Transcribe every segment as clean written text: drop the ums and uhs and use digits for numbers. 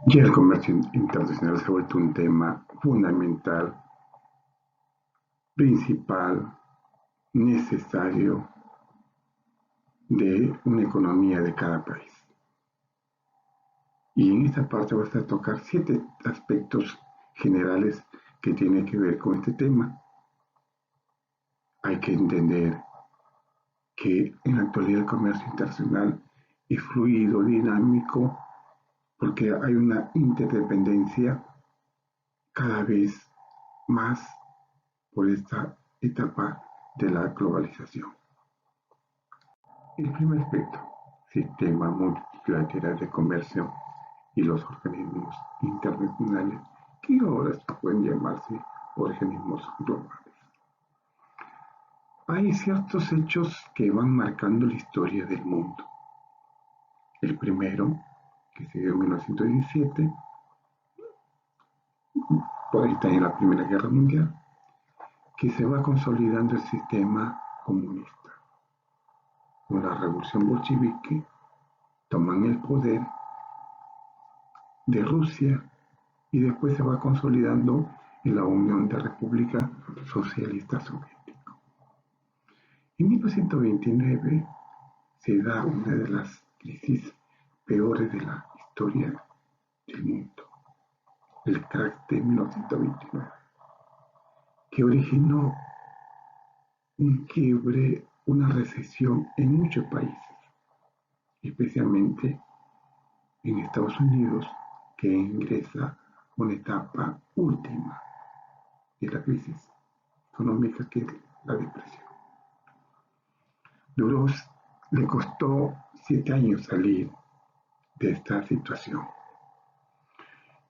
Ya el comercio internacional se ha vuelto un tema fundamental, principal, necesario de una economía de cada país. Y en esta parte vamos a tocar 7 aspectos generales que tienen que ver con este tema. Hay que entender que en la actualidad el comercio internacional es fluido, dinámico, porque hay una interdependencia cada vez más por esta etapa de la globalización. El primer aspecto, sistema multilateral de comercio y los organismos internacionales, que ahora pueden llamarse organismos globales. Hay ciertos hechos que van marcando la historia del mundo. El primero, que se dio en 1917, por ahí está en la Primera Guerra Mundial, que se va consolidando el sistema comunista. Con la revolución bolchevique toman el poder de Rusia y después se va consolidando en la Unión de Repúblicas Socialistas Soviéticas. En 1929 se da una de las crisis peores de la historia del mundo, el crack de 1929, que originó un quiebre, una recesión en muchos países, especialmente en Estados Unidos, que ingresa una etapa última de la crisis económica, que es la depresión. Le costó 7 años salir de esta situación.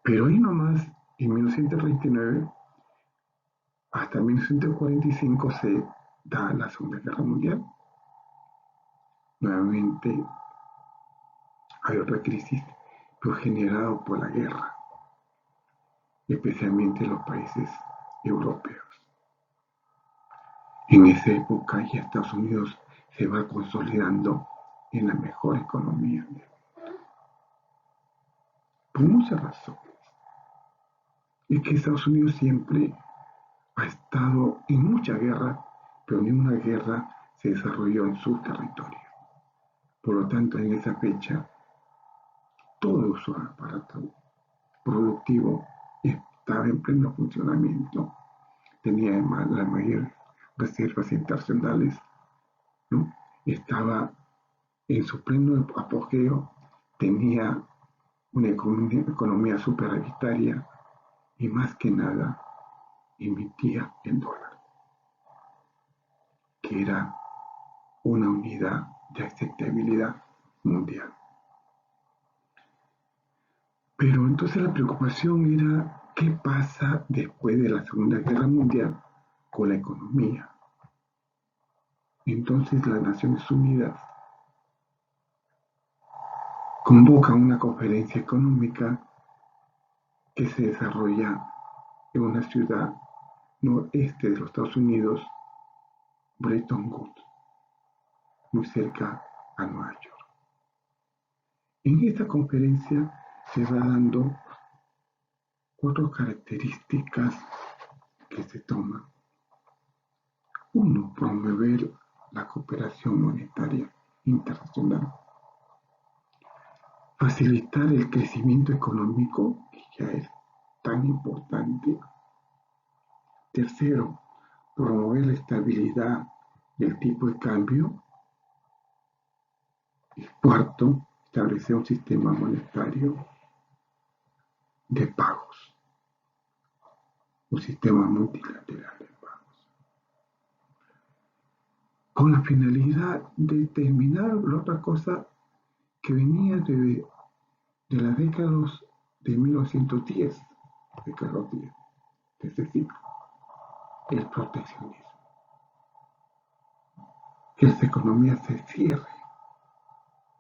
Pero ahí nomás, en 1939 hasta 1945 se da la Segunda Guerra Mundial. Nuevamente hay otra crisis, pero generada por la guerra, especialmente en los países europeos. En esa época ya Estados Unidos se va consolidando en la mejor economía del mundo. Por muchas razones. Es que Estados Unidos siempre ha estado en mucha guerra, pero ninguna guerra se desarrolló en su territorio. Por lo tanto, en esa fecha, todo su aparato productivo estaba en pleno funcionamiento, tenía además las mayores reservas internacionales, ¿no? Estaba en su pleno apogeo, tenía una economía superavitaria y más que nada emitía el dólar, que era una unidad de aceptabilidad mundial. Pero entonces la preocupación era qué pasa después de la Segunda Guerra Mundial con la economía. Entonces las Naciones Unidas convocan una conferencia económica que se desarrolla en una ciudad noreste de los Estados Unidos, Bretton Woods, muy cerca a Nueva York. En esta conferencia se va dando 4 características que se toman. 1. Promover la cooperación monetaria internacional. Facilitar el crecimiento económico, que ya es tan importante. Tercero, promover la estabilidad del tipo de cambio. Y cuarto, establecer un sistema monetario de pagos, un sistema multilateral de pagos, con la finalidad de terminar la otra cosa que venía de las décadas de 1910, de ese ciclo, el proteccionismo, que las economías se cierren.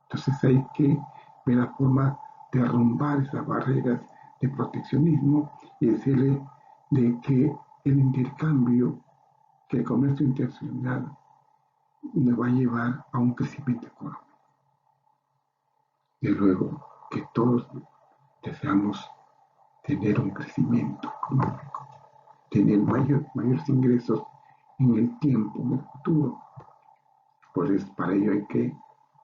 Entonces hay que ver la forma de derrumbar esas barreras de proteccionismo y decirle de que el intercambio, que el comercio internacional nos va a llevar a un crecimiento económico. Y luego que todos deseamos tener un crecimiento económico, tener mayores ingresos en el tiempo, en el futuro. Para ello hay que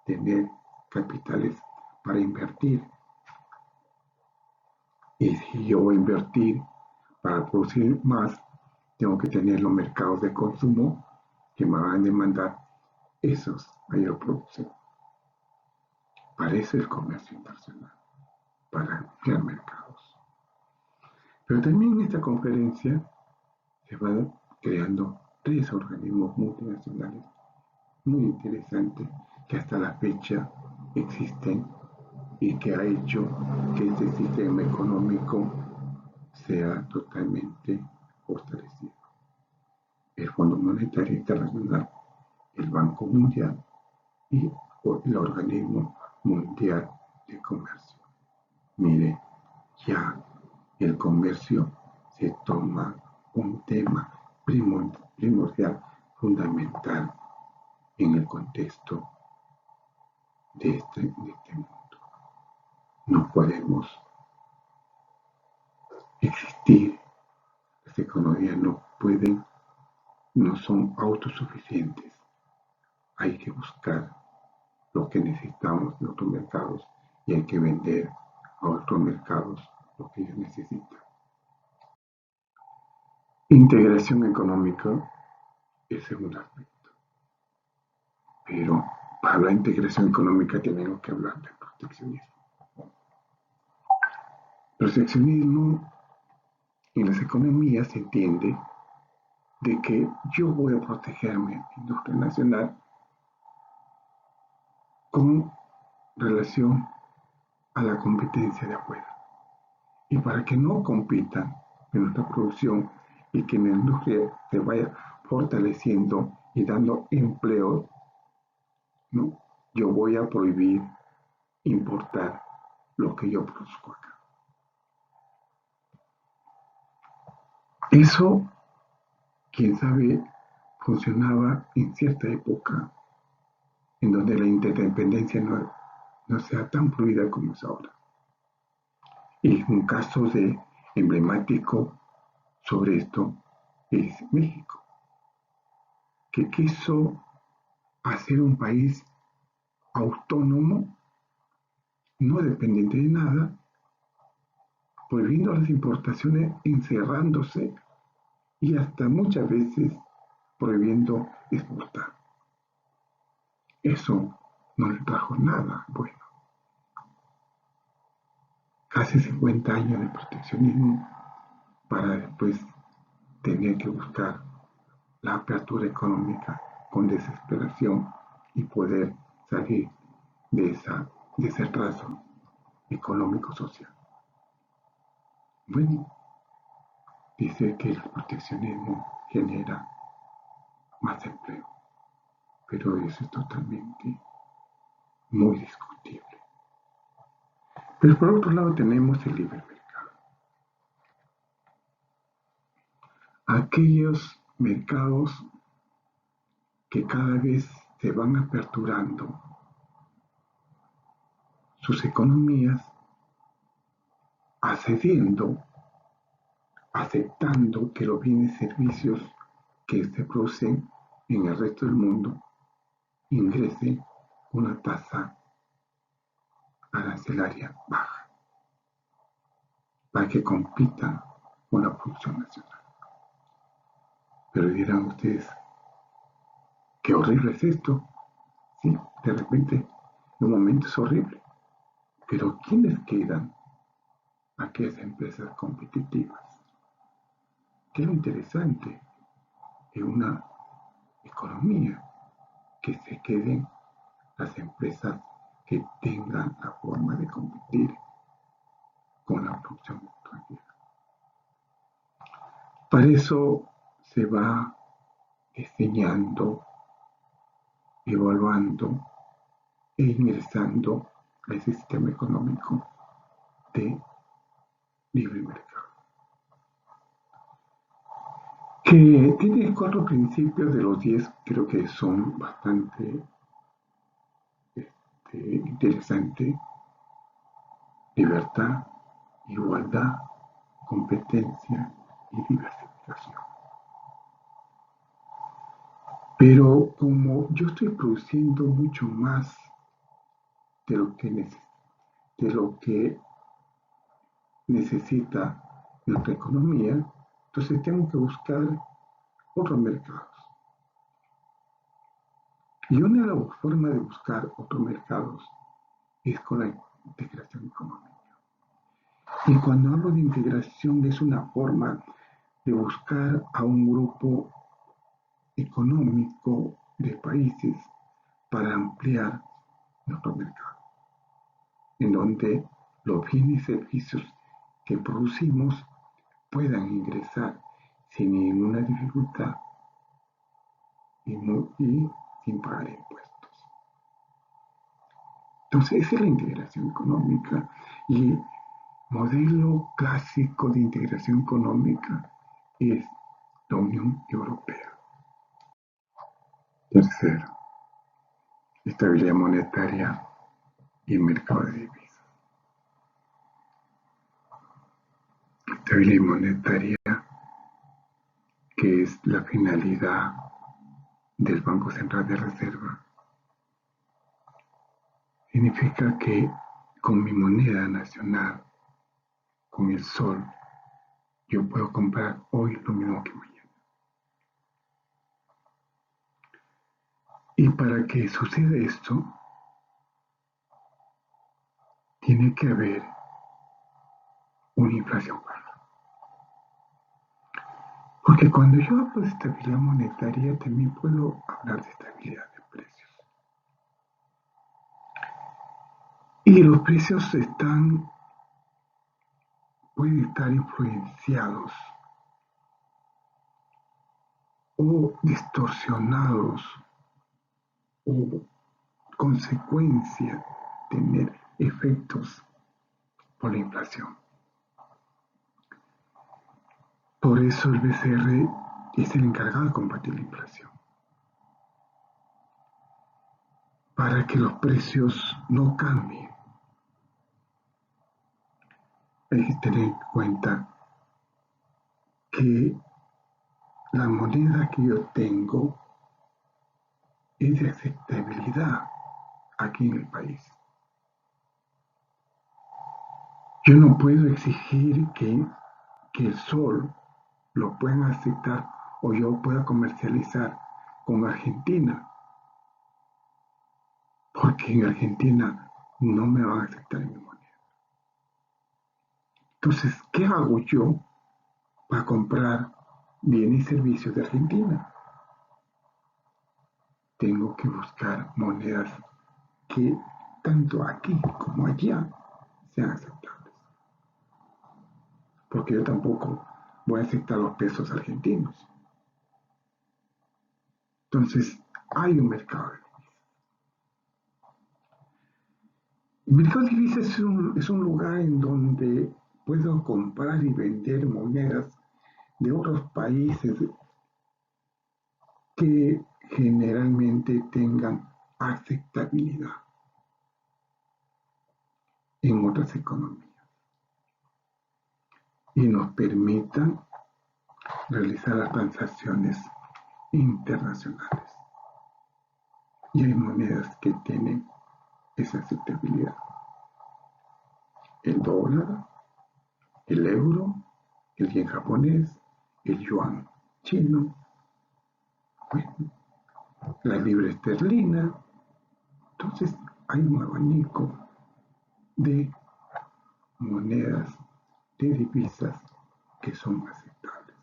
tener capitales para invertir. Y si yo voy a invertir para producir más, tengo que tener los mercados de consumo que me van a demandar esos mayor producción. Para eso el comercio internacional, para ampliar mercados. Pero también en esta conferencia se van creando 3 organismos multinacionales muy interesantes que hasta la fecha existen y que ha hecho que este sistema económico sea totalmente fortalecido. El Fondo Monetario Internacional, el Banco Mundial y el Organismo Mundial de Comercio. Mire, ya el comercio se toma un tema primordial, fundamental en el contexto de este mundo. No podemos existir, las economías no son autosuficientes. Hay que buscar lo que necesitamos de otros mercados y hay que vender a otros mercados lo que ellos necesitan. Integración económica es un aspecto, pero para la integración económica tenemos que hablar de proteccionismo. Proteccionismo en las economías se entiende de que yo voy a proteger mi industria nacional con relación a la competencia de afuera. Y para que no compitan en nuestra producción y que la industria se vaya fortaleciendo y dando empleo, ¿no? Yo voy a prohibir importar lo que yo produzco acá. Eso, quién sabe, funcionaba en cierta época en donde la interdependencia no sea tan fluida como es ahora. Y un caso emblemático sobre esto es México, que quiso hacer un país autónomo, no dependiente de nada, prohibiendo las importaciones, encerrándose y hasta muchas veces prohibiendo exportar. Eso no le trajo nada bueno. Casi 50 años de proteccionismo para después tener que buscar la apertura económica con desesperación y poder salir de ese atraso económico-social. Bueno, dice que el proteccionismo genera más empleo, pero eso es totalmente muy discutible. Pero por otro lado tenemos el libre mercado. Aquellos mercados que cada vez se van aperturando sus economías, accediendo, aceptando que los bienes y servicios que se producen en el resto del mundo ingresen una tasa arancelaria baja para que compitan con la producción nacional. Pero dirán ustedes, qué horrible es esto. Sí, de repente, en un momento es horrible. Pero ¿quiénes quedan? Aquellas empresas competitivas. ¿Qué es lo interesante en una economía? Que se queden las empresas que tengan la forma de competir con la producción extranjera. Para eso se va diseñando, evaluando e ingresando a ese sistema económico de libre mercado, que tiene 4 principios de los 10, creo que son bastante interesantes: libertad, igualdad, competencia y diversificación. Pero como yo estoy produciendo mucho más de lo que necesita nuestra economía, entonces tengo que buscar otros mercados. Y una de las formas de buscar otros mercados es con la integración económica. Y cuando hablo de integración es una forma de buscar a un grupo económico de países para ampliar nuestro mercado, en donde los bienes y servicios que producimos puedan ingresar sin ninguna dificultad y sin pagar impuestos. Entonces, esa es la integración económica y modelo clásico de integración económica es la Unión Europea. Tercero, estabilidad monetaria y mercado de divisas. Estabilidad monetaria, que es la finalidad del Banco Central de Reserva, significa que con mi moneda nacional, con el sol, yo puedo comprar hoy lo mismo que mañana. Y para que suceda esto, tiene que haber una inflación baja. Porque cuando yo hablo de estabilidad monetaria, también puedo hablar de estabilidad de precios. Y los precios pueden estar influenciados o distorsionados o consecuencia tener efectos por la inflación. Por eso el BCR es el encargado de combatir la inflación. Para que los precios no cambien, hay que tener en cuenta que la moneda que yo tengo es de aceptabilidad aquí en el país. Yo no puedo exigir que el sol lo puedan aceptar o yo pueda comercializar con Argentina, porque en Argentina no me van a aceptar en mi moneda. Entonces, ¿qué hago yo para comprar bienes y servicios de Argentina? Tengo que buscar monedas que tanto aquí como allá sean aceptables. Porque yo tampoco voy a aceptar los pesos argentinos. Entonces, hay un mercado de divisas. El mercado de divisas es un lugar en donde puedo comprar y vender monedas de otros países que generalmente tengan aceptabilidad en otras economías y nos permitan realizar las transacciones internacionales. Y hay monedas que tienen esa aceptabilidad. El dólar, el euro, el yen japonés, el yuan chino, bueno, la libra esterlina. Entonces hay un abanico de monedas, de divisas que son aceptables.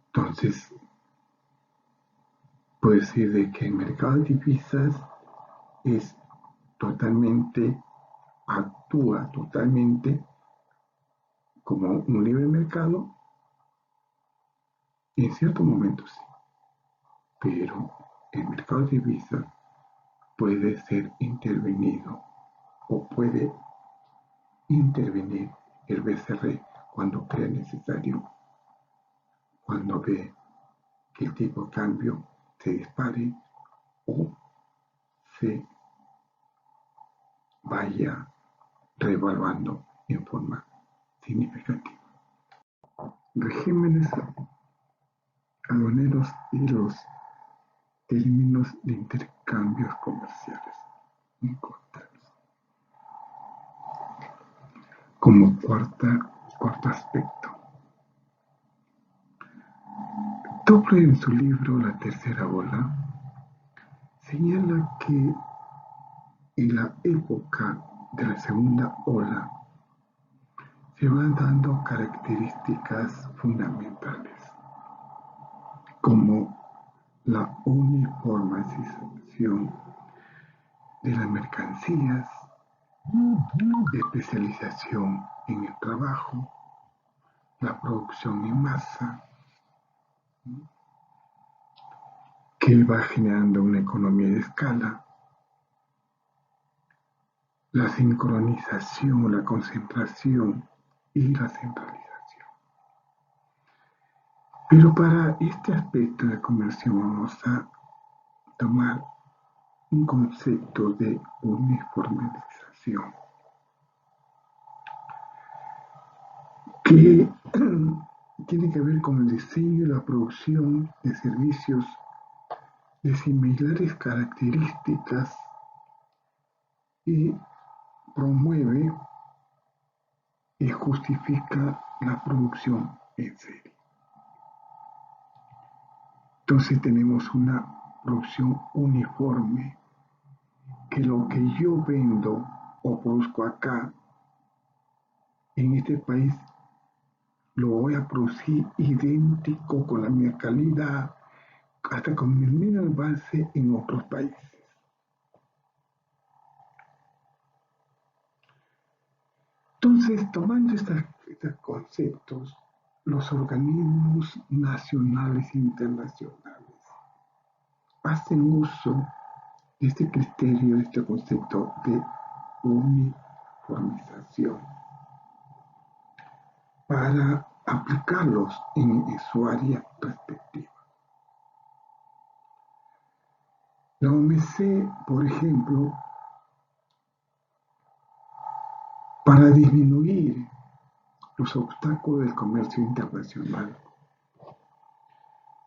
Entonces, puedo decir de que el mercado de divisas es actúa totalmente como un libre mercado, en ciertos momentos sí, pero el mercado de divisas puede ser intervenido o puede intervenir el BCR cuando cree necesario, cuando ve que el tipo de cambio se dispare o se vaya reevaluando en forma significativa. Regímenes aduaneros y los términos de intercambios comerciales importantes. Como cuarto aspecto, Tople en su libro La tercera ola señala que en la época de la segunda ola se van dando características fundamentales como la uniformización de las mercancías, especialización en el trabajo, la producción en masa, que va generando una economía de escala, la sincronización, la concentración y la centralización. Pero para este aspecto de comercio vamos a tomar un concepto de uniformización que tiene que ver con el diseño y la producción de servicios de similares características y promueve y justifica la producción en serie. Entonces tenemos una producción uniforme, que lo que yo vendo o produzco acá, en este país, lo voy a producir idéntico, con la misma calidad, hasta con el mismo avance en otros países. Entonces, tomando estos conceptos, los organismos nacionales e internacionales hacen uso de este criterio, de este concepto de uniformización para aplicarlos en su área respectiva. La OMC, por ejemplo, para disminuir los obstáculos del comercio internacional,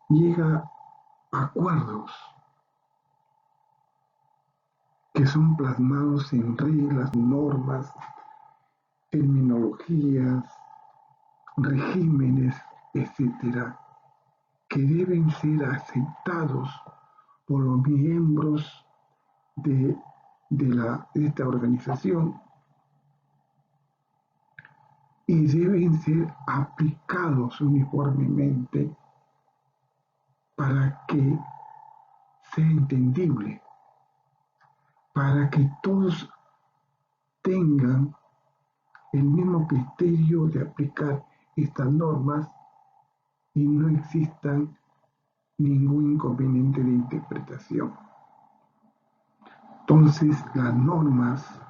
llega a acuerdos que son plasmados en reglas, normas, terminologías, regímenes, etcétera, que deben ser aceptados por los miembros de esta organización y deben ser aplicados uniformemente para que sea entendible, para que todos tengan el mismo criterio de aplicar estas normas y no existan ningún inconveniente de interpretación. Entonces, las normas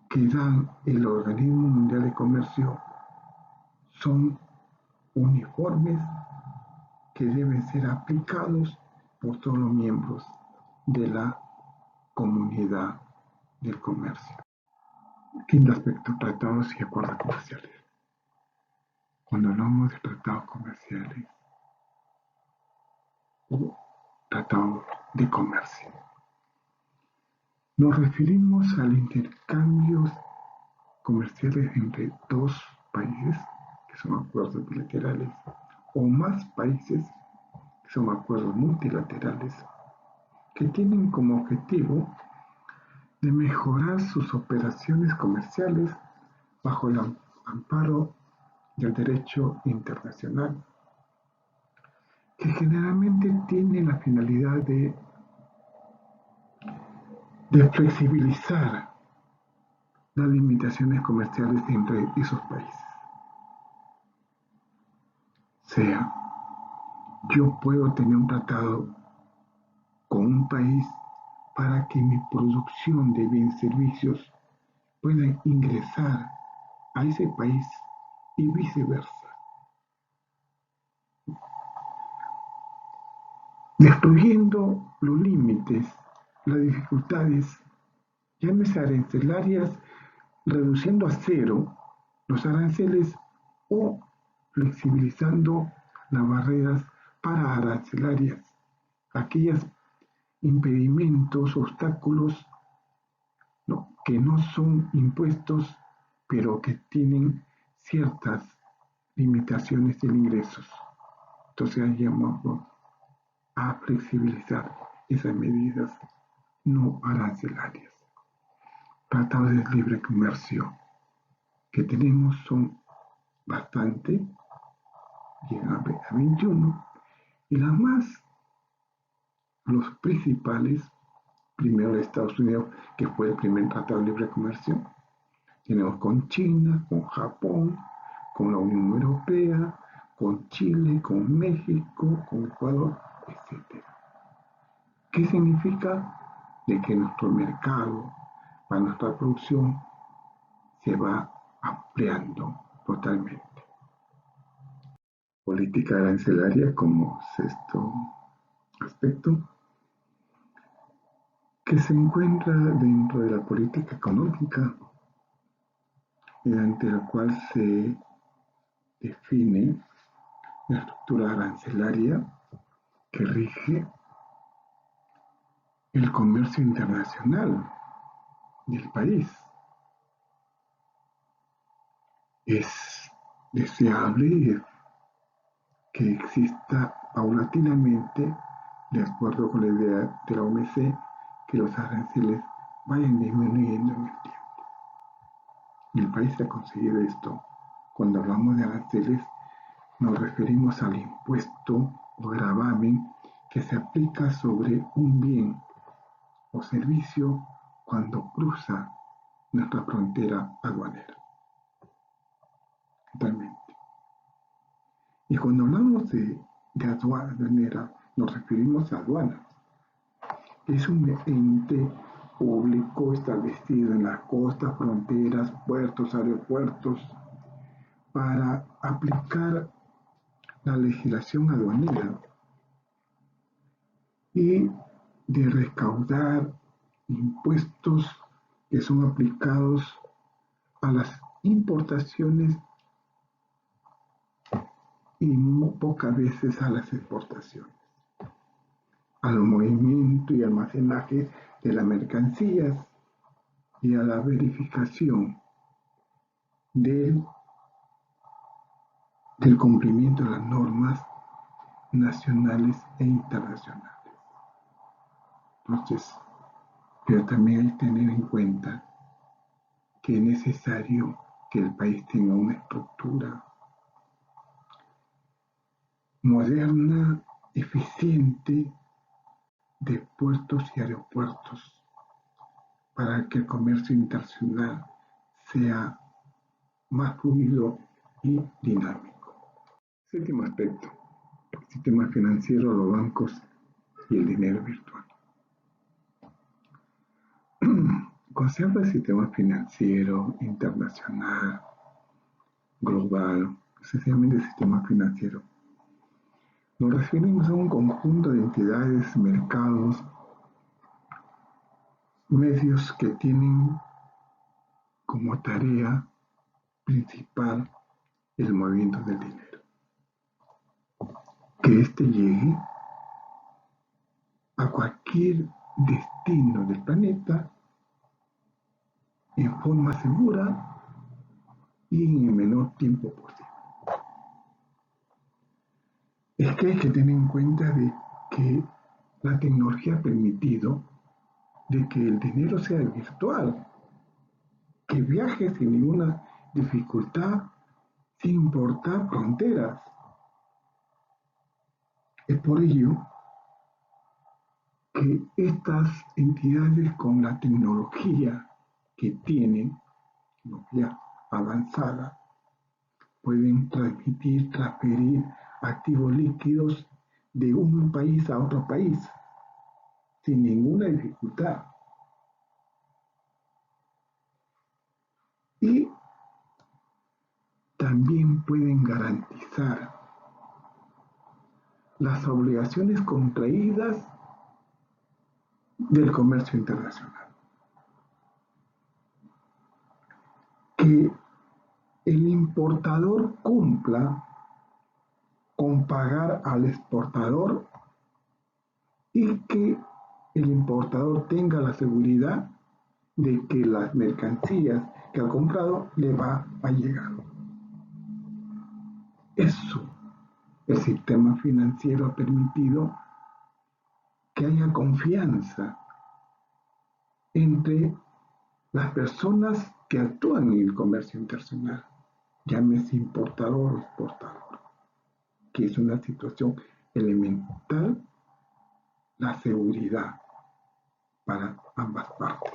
que dan el Organismo Mundial de Comercio son uniformes que deben ser aplicados por todos los miembros de la comunidad del comercio. Quinto aspecto, tratados y acuerdos comerciales. Cuando hablamos de tratados comerciales o tratados de comercio, nos referimos al intercambio comerciales entre dos países, que son acuerdos bilaterales, o más países, que son acuerdos multilaterales, que tienen como objetivo de mejorar sus operaciones comerciales bajo el amparo del derecho internacional, que generalmente tiene la finalidad de flexibilizar las limitaciones comerciales entre esos países. O sea, yo puedo tener un tratado con un país para que mi producción de bienes y servicios pueda ingresar a ese país y viceversa. Destruyendo los límites, las dificultades, llámese arancelarias reduciendo a cero los aranceles o flexibilizando las barreras pararancelarias, aquellos impedimentos, obstáculos, ¿no?, que no son impuestos, pero que tienen ciertas limitaciones de ingresos. Entonces ahí llamamos a flexibilizar esas medidas no arancelarias. Tratados de libre comercio que tenemos son bastante, llegan a 21, y los principales, primero Estados Unidos, que fue el primer tratado de libre comercio, tenemos con China, con Japón, con la Unión Europea, con Chile, con México, con Ecuador, etc. ¿Qué significa? De que nuestro mercado para nuestra producción se va ampliando totalmente. Política arancelaria como sexto aspecto, que se encuentra dentro de la política económica, mediante la cual se define la estructura arancelaria que rige el comercio internacional del país. Es deseable que exista paulatinamente, de acuerdo con la idea de la OMC, que los aranceles vayan disminuyendo en el tiempo. Y el país ha conseguido esto. Cuando hablamos de aranceles, nos referimos al impuesto o gravamen que se aplica sobre un bien o servicio cuando cruza nuestra frontera aduanera. Totalmente. Y cuando hablamos de aduanera, nos referimos a aduanas. Es un ente público establecido en las costas, fronteras, puertos, aeropuertos, para aplicar la legislación aduanera y de recaudar impuestos que son aplicados a las importaciones y muy pocas veces a las exportaciones, al movimiento y almacenaje de las mercancías y a la verificación del cumplimiento de las normas nacionales e internacionales. Entonces, pero también hay que tener en cuenta que es necesario que el país tenga una estructura moderna, eficiente, de puertos y aeropuertos para que el comercio internacional sea más fluido y dinámico. Séptimo aspecto, el sistema financiero, los bancos y el dinero virtual. Cuando se habla del sistema financiero internacional, global, esencialmente sistema financiero, nos referimos a un conjunto de entidades, mercados, medios que tienen como tarea principal el movimiento del dinero. Que éste llegue a cualquier destino del planeta en forma segura y en el menor tiempo posible. Es que hay que tener en cuenta de que la tecnología ha permitido de que el dinero sea virtual, que viaje sin ninguna dificultad, sin importar fronteras. Es por ello que estas entidades con la tecnología que tienen, tecnología avanzada, pueden transferir activos líquidos de un país a otro país sin ninguna dificultad. Y también pueden garantizar las obligaciones contraídas del comercio internacional. que el importador cumpla con pagar al exportador y que el importador tenga la seguridad de que las mercancías que ha comprado le va a llegar. Eso, el sistema financiero ha permitido que haya confianza entre las personas que actúan en el comercio internacional, llámese importador o exportador, que es una situación elemental, la seguridad para ambas partes.